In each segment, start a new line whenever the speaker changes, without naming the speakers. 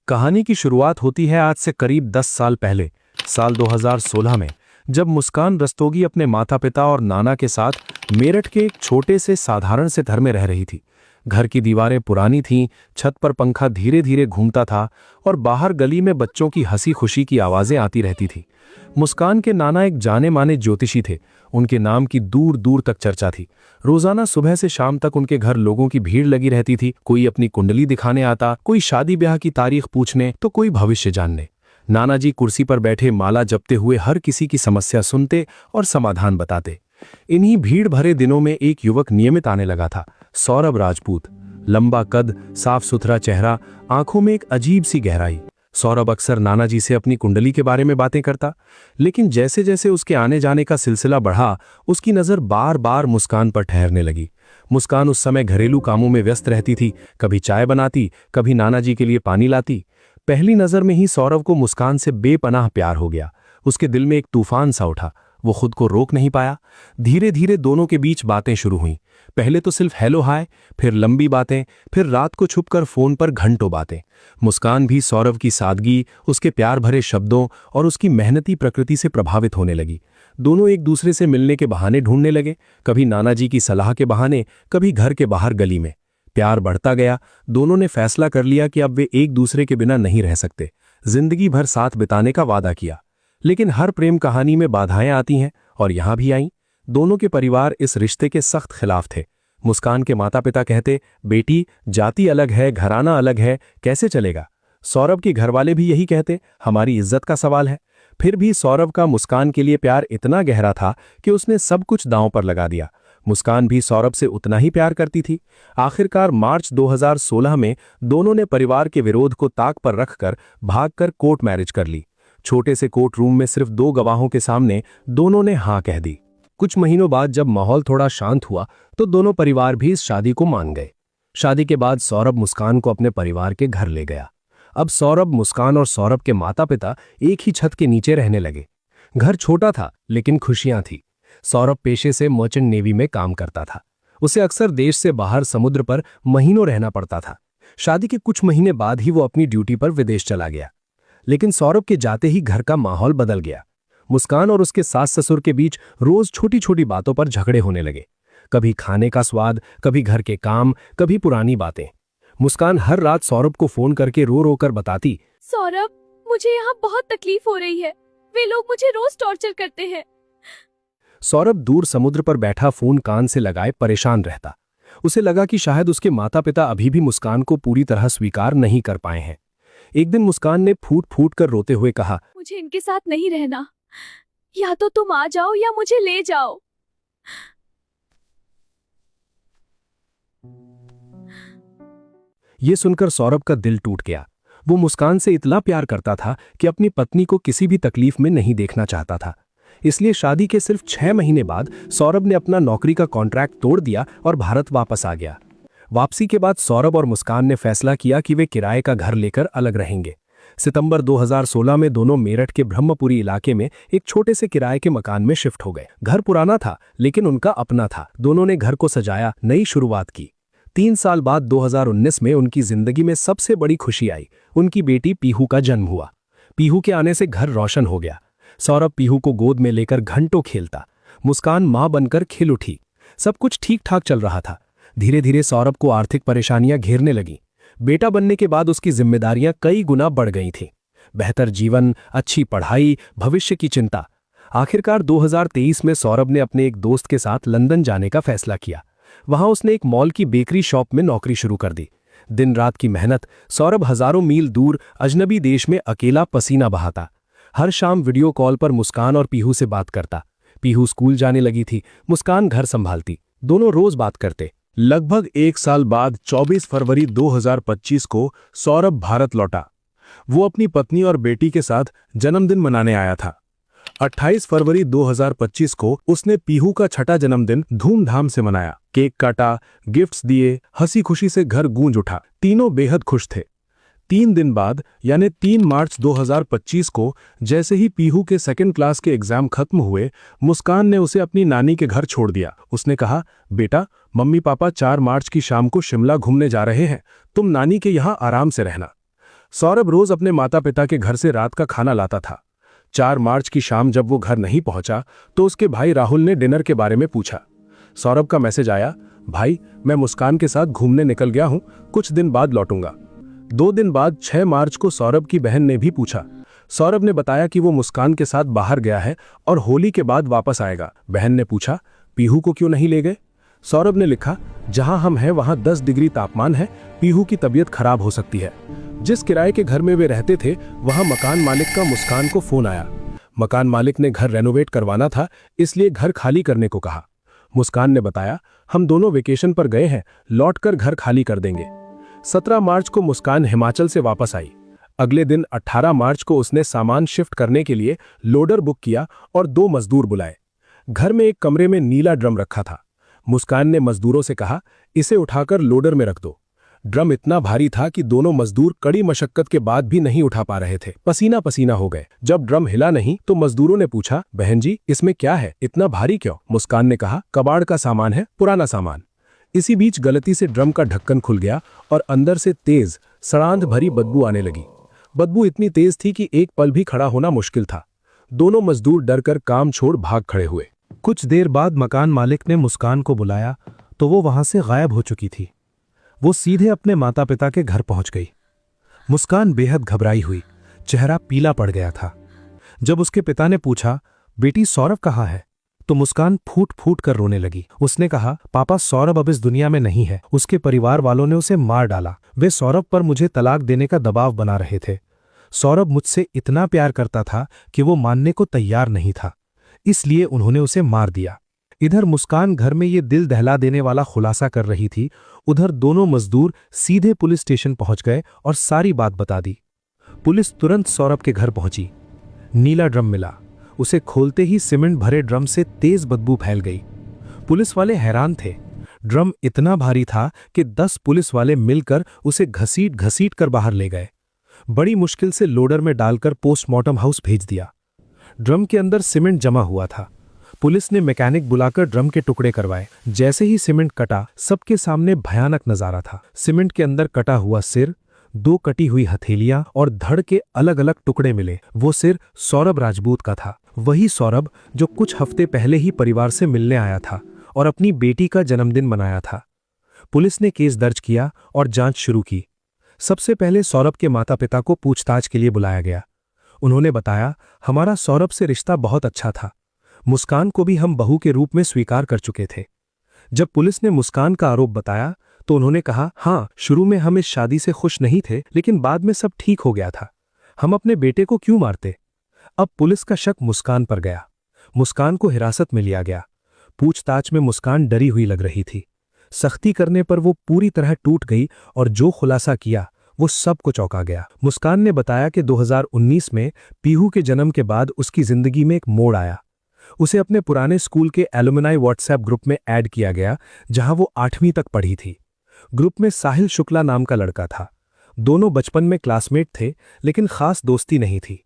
कहानी की शुरुआत होती है आज से करीब 10 साल पहले, साल 2016 में, जब मुस्कान रस्तोगी अपने माता पिता और नाना के साथ मेरठ के एक छोटे से साधारण से घर में रह रही थी। घर की दीवारें पुरानी थीं, छत पर पंखा धीरे धीरे घूमता था और बाहर गली में बच्चों की हंसी खुशी की आवाजें आती रहती थी। मुस्कान के नाना एक जाने माने ज्योतिषी थे। उनके नाम की दूर दूर तक चर्चा थी। रोजाना सुबह से शाम तक उनके घर लोगों की भीड़ लगी रहती थी। कोई अपनी कुंडली दिखाने आता, कोई शादी ब्याह की तारीख पूछने, तो कोई भविष्य जानने। नाना जी कुर्सी पर बैठे माला जपते हुए हर किसी की समस्या सुनते और समाधान बताते। इन्हीं भीड़ भरे दिनों में एक युवक नियमित आने लगा था, सौरभ राजपूत। लंबा कद, साफ सुथरा चेहरा, आंखों में एक अजीब सी गहराई। सौरभ अक्सर नाना जी से अपनी कुंडली के बारे में बातें करता, लेकिन जैसे जैसे उसके आने जाने का सिलसिला बढ़ा, उसकी नजर बार बार मुस्कान पर ठहरने लगी। मुस्कान उस समय घरेलू कामों में व्यस्त रहती थी, कभी चाय बनाती, कभी नाना जी के लिए पानी लाती। पहली नजर में ही सौरभ को मुस्कान से बेपनाह प्यार हो गया। उसके दिल में एक तूफान सा उठा, वो खुद को रोक नहीं पाया। धीरे धीरे दोनों के बीच बातें शुरू हुईं। पहले तो सिर्फ हेलो हाय, फिर लंबी बातें, फिर रात को छुपकर फोन पर घंटों बातें। मुस्कान भी सौरभ की सादगी, उसके प्यार भरे शब्दों और उसकी मेहनती प्रकृति से प्रभावित होने लगी। दोनों एक दूसरे से मिलने के बहाने ढूंढने लगे, कभी नाना जी की सलाह के बहाने, कभी घर के बाहर गली में। प्यार बढ़ता गया। दोनों ने फैसला कर लिया कि अब वे एक दूसरे के बिना नहीं रह सकते। जिंदगी भर साथ बिताने का वादा किया। लेकिन हर प्रेम कहानी में बाधाएं आती हैं, और यहां भी आईं। दोनों के परिवार इस रिश्ते के सख्त खिलाफ थे। मुस्कान के माता पिता कहते, बेटी, जाति अलग है, घराना अलग है, कैसे चलेगा। सौरभ के घरवाले भी यही कहते, हमारी इज्जत का सवाल है। फिर भी सौरभ का मुस्कान के लिए प्यार इतना गहरा था कि उसने सब कुछ दांव पर लगा दिया। मुस्कान भी सौरभ से उतना ही प्यार करती थी। आखिरकार मार्च 2016 में दोनों ने परिवार के विरोध को ताक पर रखकर भागकर कोर्ट मैरिज कर ली। छोटे से कोर्ट रूम में सिर्फ 2 गवाहों के सामने दोनों ने हां कह दी। कुछ महीनों बाद जब माहौल थोड़ा शांत हुआ तो दोनों परिवार भी इस शादी को मान गए। शादी के बाद सौरभ मुस्कान को अपने परिवार के घर ले गया। अब सौरभ, मुस्कान और सौरभ के माता पिता एक ही छत के नीचे रहने लगे। घर छोटा था, लेकिन खुशियां थी। सौरभ पेशे से मर्चेंट नेवी में काम करता था। उसे अक्सर देश से बाहर समुद्र पर महीनों रहना पड़ता था। शादी के कुछ महीने बाद ही वो अपनी ड्यूटी पर विदेश चला गया। लेकिन सौरभ के जाते ही घर का माहौल बदल गया। मुस्कान और उसके सास ससुर के बीच रोज छोटी छोटी बातों पर झगड़े होने लगे। कभी खाने का स्वाद, कभी घर के काम, कभी पुरानी बातें। मुस्कान हर रात सौरभ को फोन करके रो रो कर बताती,
सौरभ, मुझे यहाँ बहुत तकलीफ हो रही है। वे लोग मुझे रोज टॉर्चर करते हैं।
सौरभ दूर समुद्र पर बैठा फोन कान से लगाए परेशान रहता। उसे लगा कि शायद उसके माता पिता अभी भी मुस्कान को पूरी तरह स्वीकार नहीं कर पाए हैं। एक दिन मुस्कान ने फूट फूट कर रोते हुए कहा,
मुझे इनके साथ नहीं रहना। या तो तुम आ जाओ या मुझे ले जाओ।
यह सुनकर सौरभ का दिल टूट गया। वो मुस्कान से इतना प्यार करता था कि अपनी पत्नी को किसी भी तकलीफ में नहीं देखना चाहता था। इसलिए शादी के सिर्फ 6 महीने बाद सौरभ ने अपना नौकरी का कॉन्ट्रैक्ट तोड़ दिया और भारत वापस आ गया। वापसी के बाद सौरभ और मुस्कान ने फैसला किया कि वे किराए का घर लेकर अलग रहेंगे। सितंबर 2016 में दोनों मेरठ के ब्रह्मपुरी इलाके में एक छोटे से किराए के मकान में शिफ्ट हो गए। घर पुराना था, लेकिन उनका अपना था। दोनों ने घर को सजाया, नई शुरुआत की। 3 साल बाद 2019 में उनकी जिंदगी में सबसे बड़ी खुशी आई। उनकी बेटी पीहू का जन्म हुआ। पीहू के आने से घर रोशन हो गया। सौरभ पीहू को गोद में लेकर घंटों खेलता। मुस्कान मां बनकर खिल उठी। सब कुछ ठीक ठाक चल रहा था। धीरे धीरे सौरभ को आर्थिक परेशानियां घेरने लगी। बेटा बनने के बाद उसकी जिम्मेदारियां कई गुना बढ़ गई थीं। बेहतर जीवन, अच्छी पढ़ाई, भविष्य की चिंता। आखिरकार 2023 में सौरभ ने अपने एक दोस्त के साथ लंदन जाने का फैसला किया। वहां उसने एक मॉल की बेकरी शॉप में नौकरी शुरू कर दी। दिन रात की मेहनत। सौरभ हजारों मील दूर अजनबी देश में अकेला पसीना बहाता। हर शाम वीडियो कॉल पर मुस्कान और पीहू से बात करता। पीहू स्कूल जाने लगी थी, मुस्कान घर संभालती। दोनों रोज बात करते। लगभग 1 साल बाद 24 फरवरी 2025 को सौरभ भारत लौटा। वो अपनी पत्नी और बेटी के साथ जन्मदिन मनाने आया था। 28 फरवरी 2025 को उसने पीहू का 6ठा जन्मदिन धूमधाम से मनाया। केक काटा, गिफ्ट्स दिए, हंसी खुशी से घर गूंज उठा। तीनों बेहद खुश थे। 3 दिन बाद यानी 3 मार्च 2025 को जैसे ही पीहू के 2nd क्लास के एग्जाम खत्म हुए, मुस्कान ने उसे अपनी नानी के घर छोड़ दिया। उसने कहा, बेटा, मम्मी पापा 4 मार्च की शाम को शिमला घूमने जा रहे हैं, तुम नानी के यहाँ आराम से रहना। सौरभ रोज अपने माता पिता के घर से रात का खाना लाता था। 4 मार्च की शाम जब वो घर नहीं पहुंचा तो उसके भाई राहुल ने डिनर के बारे में पूछा। सौरभ का मैसेज आया, भाई मैं मुस्कान के साथ घूमने निकल गया हूं, कुछ दिन बाद लौटूंगा। 2 दिन बाद 6 मार्च को सौरभ की बहन ने भी पूछा। सौरभ ने बताया कि वो मुस्कान के साथ बाहर गया है और होली के बाद वापस आएगा। बहन ने पूछा, पीहू को क्यों नहीं ले गए? सौरभ ने लिखा, जहां हम हैं वहां 10 डिग्री तापमान है, पीहू की तबीयत खराब हो सकती है। जिस किराए के घर में वे रहते थे वहां मकान मालिक का मुस्कान को फोन आया। मकान मालिक ने घर रेनोवेट करवाना था, इसलिए घर खाली करने को कहा। मुस्कान ने बताया, हम दोनों वेकेशन पर गए हैं, लौटकर घर खाली कर देंगे। 17 मार्च को मुस्कान हिमाचल से वापस आई। अगले दिन 18 मार्च को उसने सामान शिफ्ट करने के लिए लोडर बुक किया और 2 मजदूर बुलाए। घर में एक कमरे में नीला ड्रम रखा था। मुस्कान ने मजदूरों से कहा, इसे उठाकर लोडर में रख दो। ड्रम इतना भारी था कि दोनों मजदूर कड़ी मशक्कत के बाद भी नहीं उठा पा रहे थे, पसीना पसीना हो गए। जब ड्रम हिला नहीं तो मजदूरों ने पूछा, बहन जी इसमें क्या है, इतना भारी क्यों? मुस्कान ने कहा, कबाड़ का सामान है, पुराना सामान। इसी बीच गलती से ड्रम का ढक्कन खुल गया और अंदर से तेज सड़ांध भरी बदबू आने लगी। बदबू इतनी तेज थी कि एक पल भी खड़ा होना मुश्किल था। दोनों मजदूर डरकर काम छोड़ भाग खड़े हुए। कुछ देर बाद मकान मालिक ने मुस्कान को बुलाया तो वो वहां से गायब हो चुकी थी। वो सीधे अपने माता पिता के घर पहुंच गई। मुस्कान बेहद घबराई हुई, चेहरा पीला पड़ गया था। जब उसके पिता ने पूछा, बेटी सौरभ कहाँ है, तो मुस्कान फूट फूट कर रोने लगी। उसने कहा, पापा सौरभ अब इस दुनिया में नहीं है, उसके परिवार वालों ने उसे मार डाला। वे सौरभ पर मुझे तलाक देने का दबाव बना रहे थे। सौरभ मुझसे इतना प्यार करता था कि वो मानने को तैयार नहीं था, इसलिए उन्होंने उसे मार दिया। इधर मुस्कान घर में ये दिल दहला देने वाला खुलासा कर रही थी, उधर दोनों मजदूर सीधे पुलिस स्टेशन पहुंच गए और सारी बात बता दी। पुलिस तुरंत सौरभ के घर पहुंची। नीला ड्रम मिला। उसे खोलते ही सीमेंट भरे ड्रम से तेज बदबू फैल गई। पुलिस वाले हैरान थे। ड्रम इतना भारी था कि 10 पुलिस वाले मिलकर उसे घसीट घसीट कर बाहर ले गए। बड़ी मुश्किल से लोडर में डालकर पोस्टमार्टम हाउस भेज दिया। ड्रम के अंदर सीमेंट जमा हुआ था। पुलिस ने मैकेनिक बुलाकर ड्रम के टुकड़े करवाए। जैसे ही सीमेंट कटा, सबके सामने भयानक नजारा था। सीमेंट के अंदर कटा हुआ सिर, 2 कटी हुई हथेलियां और धड़ के अलग अलग टुकड़े मिले। वो सिर सौरभ राजपूत का था, वही सौरभ जो कुछ हफ्ते पहले ही परिवार से मिलने आया था और अपनी बेटी का जन्मदिन मनाया था। पुलिस ने केस दर्ज किया और जांच शुरू की। सबसे पहले सौरभ के माता पिता को पूछताछ के लिए बुलाया गया। उन्होंने बताया, हमारा सौरभ से रिश्ता बहुत अच्छा था, मुस्कान को भी हम बहू के रूप में स्वीकार कर चुके थे। जब पुलिस ने मुस्कान का आरोप बताया तो उन्होंने कहा, हाँ शुरू में हम इस शादी से खुश नहीं थे, लेकिन बाद में सब ठीक हो गया था। हम अपने बेटे को क्यों मारते? अब पुलिस का शक मुस्कान पर गया। मुस्कान को हिरासत में लिया गया। पूछताछ में मुस्कान डरी हुई लग रही थी। सख्ती करने पर वो पूरी तरह टूट गई और जो खुलासा किया वो सबको चौंका गया। मुस्कान ने बताया कि 2019 में पीहू के जन्म के बाद उसकी जिंदगी में एक मोड़ आया। उसे अपने पुराने स्कूल के एलुमनाई व्हाट्सएप ग्रुप में ऐड किया गया, जहां वो 8वीं तक पढ़ी थी। ग्रुप में साहिल शुक्ला नाम का लड़का था। दोनों बचपन में क्लासमेट थे, लेकिन खास दोस्ती नहीं थी।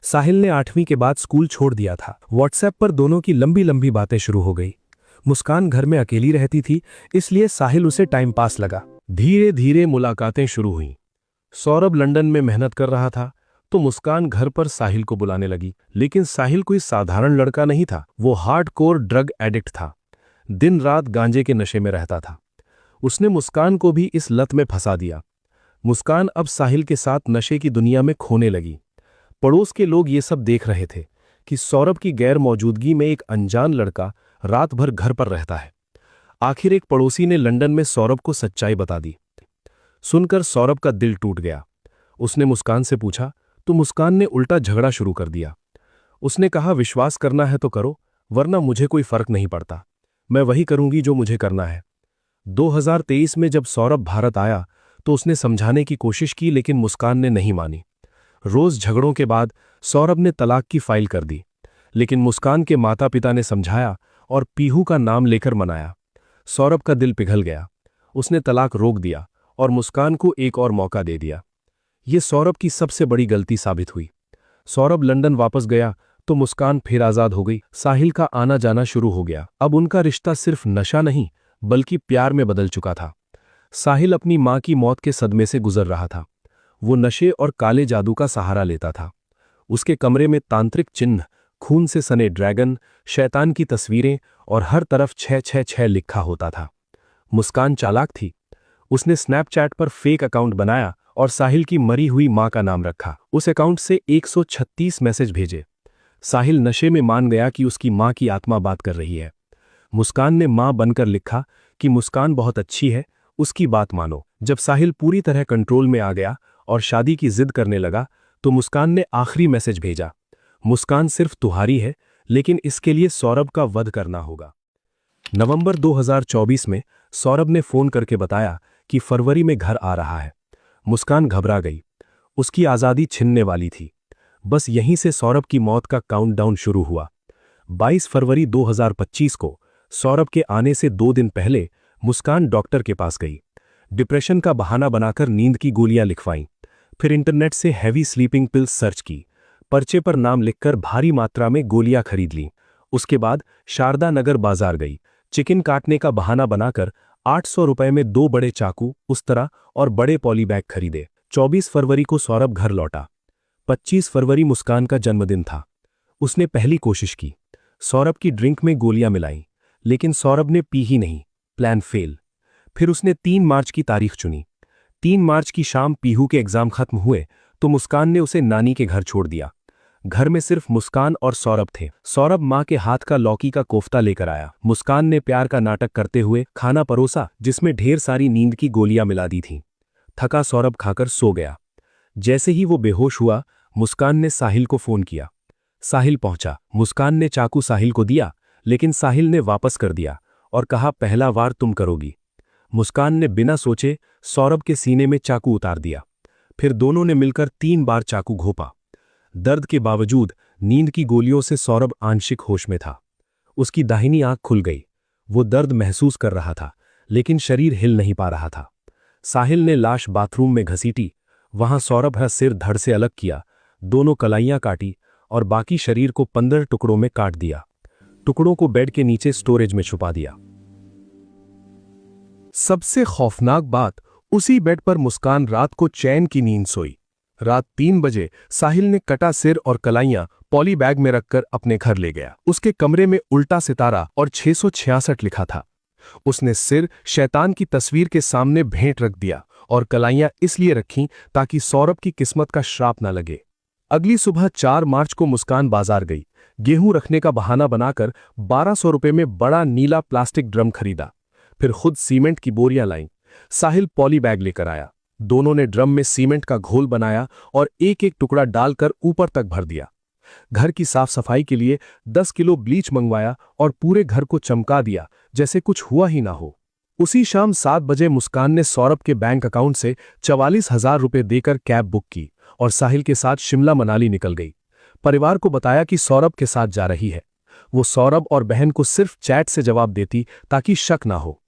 साहिल ने 8वीं के बाद स्कूल छोड़ दिया था। व्हाट्सएप पर दोनों की लंबी लंबी बातें शुरू हो गई। मुस्कान घर में अकेली रहती थी, इसलिए साहिल उसे टाइम पास लगा। धीरे धीरे मुलाकातें शुरू हुईं। सौरभ लंदन में मेहनत कर रहा था तो मुस्कान घर पर साहिल को बुलाने लगी। लेकिन साहिल कोई साधारण लड़का नहीं था, वो हार्डकोर ड्रग एडिक्ट था। दिन रात गांजे के नशे में रहता था। उसने मुस्कान को भी इस लत में फंसा दिया। मुस्कान अब साहिल के साथ नशे की दुनिया में खोने लगी। पड़ोस के लोग ये सब देख रहे थे कि सौरभ की गैर मौजूदगी में एक अनजान लड़का रात भर घर पर रहता है। आखिर एक पड़ोसी ने लंदन में सौरभ को सच्चाई बता दी। सुनकर सौरभ का दिल टूट गया। उसने मुस्कान से पूछा तो मुस्कान ने उल्टा झगड़ा शुरू कर दिया। उसने कहा, विश्वास करना है तो करो, वरना मुझे कोई फर्क नहीं पड़ता। मैं वही करूंगी जो मुझे करना है। 2023 में जब सौरभ भारत आया तो उसने समझाने की कोशिश की, लेकिन मुस्कान ने नहीं मानी। रोज झगड़ों के बाद सौरभ ने तलाक की फाइल कर दी, लेकिन मुस्कान के माता पिता ने समझाया और पीहू का नाम लेकर मनाया। सौरभ का दिल पिघल गया। उसने तलाक रोक दिया और मुस्कान को एक और मौका दे दिया। ये सौरभ की सबसे बड़ी गलती साबित हुई। सौरभ लंदन वापस गया तो मुस्कान फिर आजाद हो गई। साहिल का आना जाना शुरू हो गया। अब उनका रिश्ता सिर्फ नशा नहीं बल्कि प्यार में बदल चुका था। साहिल अपनी मां की मौत के सदमे से गुजर रहा था। वो नशे और काले जादू का सहारा लेता था। उसके कमरे में तांत्रिक चिन्ह, खून से सने ड्रैगन, शैतान की तस्वीरें और हर तरफ 666 लिखा होता था। मुस्कान चालाक थी। उसने स्नैपचैट पर फेक अकाउंट बनाया और साहिल की मरी हुई मां का नाम रखा। उस अकाउंट से 136 मैसेज भेजे। साहिल नशे में मान गया कि उसकी मां की आत्मा बात कर रही है। मुस्कान ने मां बनकर लिखा कि मुस्कान बहुत अच्छी है, उसकी बात मानो। जब साहिल पूरी तरह कंट्रोल में आ गया और शादी की जिद करने लगा, तो मुस्कान ने आखिरी मैसेज भेजा, मुस्कान सिर्फ तुम्हारी है, लेकिन इसके लिए सौरभ का वध करना होगा। नवंबर 2024 में सौरभ ने फोन करके बताया कि फरवरी में घर आ रहा है। मुस्कान घबरा गई। उसकी आज़ादी छिनने वाली थी। बस यहीं से सौरभ की मौत का काउंटडाउन शुरू हुआ। 22 फरवरी 2025 को सौरभ के आने से 2 दिन पहले मुस्कान डॉक्टर के पास गई। डिप्रेशन का बहाना बनाकर नींद की गोलियां लिखवाईं। फिर इंटरनेट से हैवी स्लीपिंग पिल्स सर्च की। पर्चे पर नाम लिखकर भारी मात्रा में गोलियां खरीद लीं। उसके बाद शारदा नगर बाजार गई। चिकन काटने का बहाना बनाकर 800 रुपए में 2 बड़े चाकू, उस्तरा और बड़े पॉलीबैग खरीदे। 24 फरवरी को सौरभ घर लौटा। 25 फरवरी मुस्कान का जन्मदिन था। उसने पहली कोशिश की। सौरभ की ड्रिंक में गोलियां मिलाईं, लेकिन सौरभ ने पी ही नहीं। Plan fail. फिर उसने 3 मार्च की तारीख चुनी। 3 मार्च की शाम पीहू के एग्जाम खत्म हुए तो मुस्कान ने उसे नानी के घर छोड़ दिया। घर में सिर्फ मुस्कान और सौरभ थे। सौरभ मां के हाथ का लौकी का कोफ्ता लेकर आया। मुस्कान ने प्यार का नाटक करते हुए खाना परोसा, जिसमें ढेर सारी नींद की गोलियां मिला दी थीं। थका सौरभ खाकर सो गया। जैसे ही वो बेहोश हुआ, मुस्कान ने साहिल को फोन किया। साहिल पहुंचा। मुस्कान ने चाकू साहिल को दिया, लेकिन साहिल ने वापस कर दिया और कहा, पहला वार तुम करोगी। मुस्कान ने बिना सोचे सौरभ के सीने में चाकू उतार दिया। फिर दोनों ने मिलकर 3 बार चाकू घोंपा। दर्द के बावजूद नींद की गोलियों से सौरभ आंशिक होश में था। उसकी दाहिनी आंख खुल गई। वो दर्द महसूस कर रहा था, लेकिन शरीर हिल नहीं पा रहा था। साहिल ने लाश बाथरूम में घसीटी। वहां सौरभ का सिर धड़ से अलग किया, दोनों कलाइयां काटी और बाकी शरीर को 15 टुकड़ों में काट दिया। टुकड़ों को बेड के नीचे स्टोरेज में छुपा दिया। सबसे खौफनाक बात, उसी बेड पर मुस्कान रात को चैन की नींद सोई। रात 3 बजे साहिल ने कटा सिर और कलाइयां पॉली बैग में रखकर अपने घर ले गया। उसके कमरे में उल्टा सितारा और 666 लिखा था। उसने सिर शैतान की तस्वीर के सामने भेंट रख दिया और कलाइयां इसलिए रखीं ताकि सौरभ की किस्मत का श्राप न लगे। अगली सुबह 4 मार्च को मुस्कान बाजार गई। गेहूं रखने का बहाना बनाकर 1200 रुपए में बड़ा नीला प्लास्टिक ड्रम खरीदा। फिर खुद सीमेंट की बोरियां लाईं। साहिल पॉली बैग लेकर आया। दोनों ने ड्रम में सीमेंट का घोल बनाया और एक एक टुकड़ा डालकर ऊपर तक भर दिया। घर की साफ सफाई के लिए 10 किलो ब्लीच मंगवाया और पूरे घर को चमका दिया जैसे कुछ हुआ ही ना हो। उसी शाम 7 बजे मुस्कान ने सौरभ के बैंक अकाउंट से 44,000 रुपए देकर कैब बुक की और साहिल के साथ शिमला मनाली निकल गई। परिवार को बताया कि सौरभ के साथ जा रही है। वो सौरभ और बहन को सिर्फ चैट से जवाब देती ताकि शक ना हो।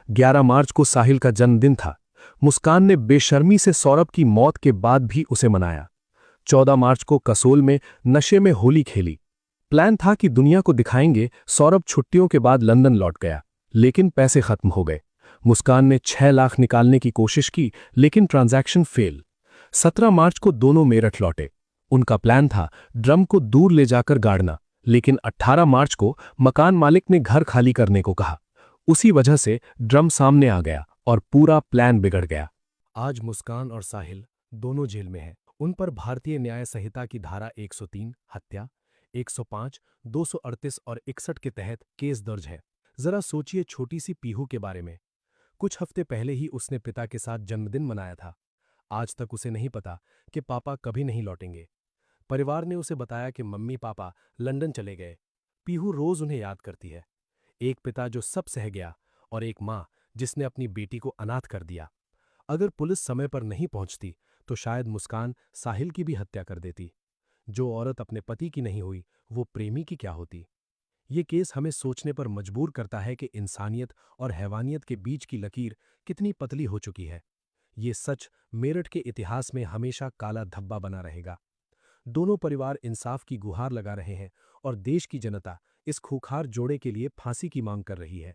11 मार्च को साहिल का जन्मदिन था। मुस्कान ने बेशर्मी से सौरभ की मौत के बाद भी उसे मनाया। 14 मार्च को कसोल में नशे में होली खेली। प्लान था कि दुनिया को दिखाएंगे। सौरभ छुट्टियों के बाद लंदन लौट गया, लेकिन पैसे खत्म हो गए। मुस्कान ने 6 लाख निकालने की कोशिश की, लेकिन ट्रांजैक्शन फेल। 17 मार्च को दोनों मेरठ लौटे। उनका प्लान था ड्रम को दूर ले जाकर गाड़ना, लेकिन 18 मार्च को मकान मालिक ने घर खाली करने को कहा। उसी वजह से ड्रम सामने आ गया और पूरा प्लान बिगड़ गया। आज मुस्कान और साहिल दोनों जेल में हैं। उन पर भारतीय न्याय संहिता की धारा 103 हत्या, 105, 238 और 61 के तहत केस दर्ज है। जरा सोचिए छोटी सी पीहू के बारे में। कुछ हफ्ते पहले ही उसने पिता के साथ जन्मदिन मनाया था। आज तक उसे नहीं पता कि पापा कभी नहीं लौटेंगे। परिवार ने उसे बताया कि मम्मी पापा लंदन चले गए। पीहू रोज उन्हें याद करती है। एक पिता जो सब सह गया और एक मां जिसने अपनी बेटी को अनाथ कर दिया। अगर पुलिस समय पर नहीं पहुंचती तो शायद मुस्कान साहिल की भी हत्या कर देती। जो औरत अपने पति की नहीं हुई, वो प्रेमी की क्या होती। ये केस हमें सोचने पर मजबूर करता है कि इंसानियत और हैवानियत के बीच की लकीर कितनी पतली हो चुकी है। ये सच मेरठ के इतिहास में हमेशा काला धब्बा बना रहेगा। दोनों परिवार इंसाफ की गुहार लगा रहे हैं और देश की जनता इस खूंखार जोड़े के लिए फांसी की मांग कर रही है।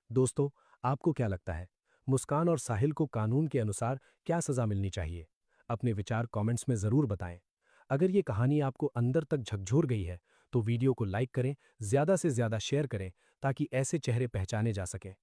दोस्तों, आपको क्या लगता है, मुस्कान और साहिल को कानून के अनुसार क्या सजा मिलनी चाहिए? अपने विचार कमेंट्स में ज़रूर बताएं। अगर ये कहानी आपको अंदर तक झकझोर गई है तो वीडियो को लाइक करें, ज़्यादा से ज़्यादा शेयर करें ताकि ऐसे चेहरे पहचाने जा सकें।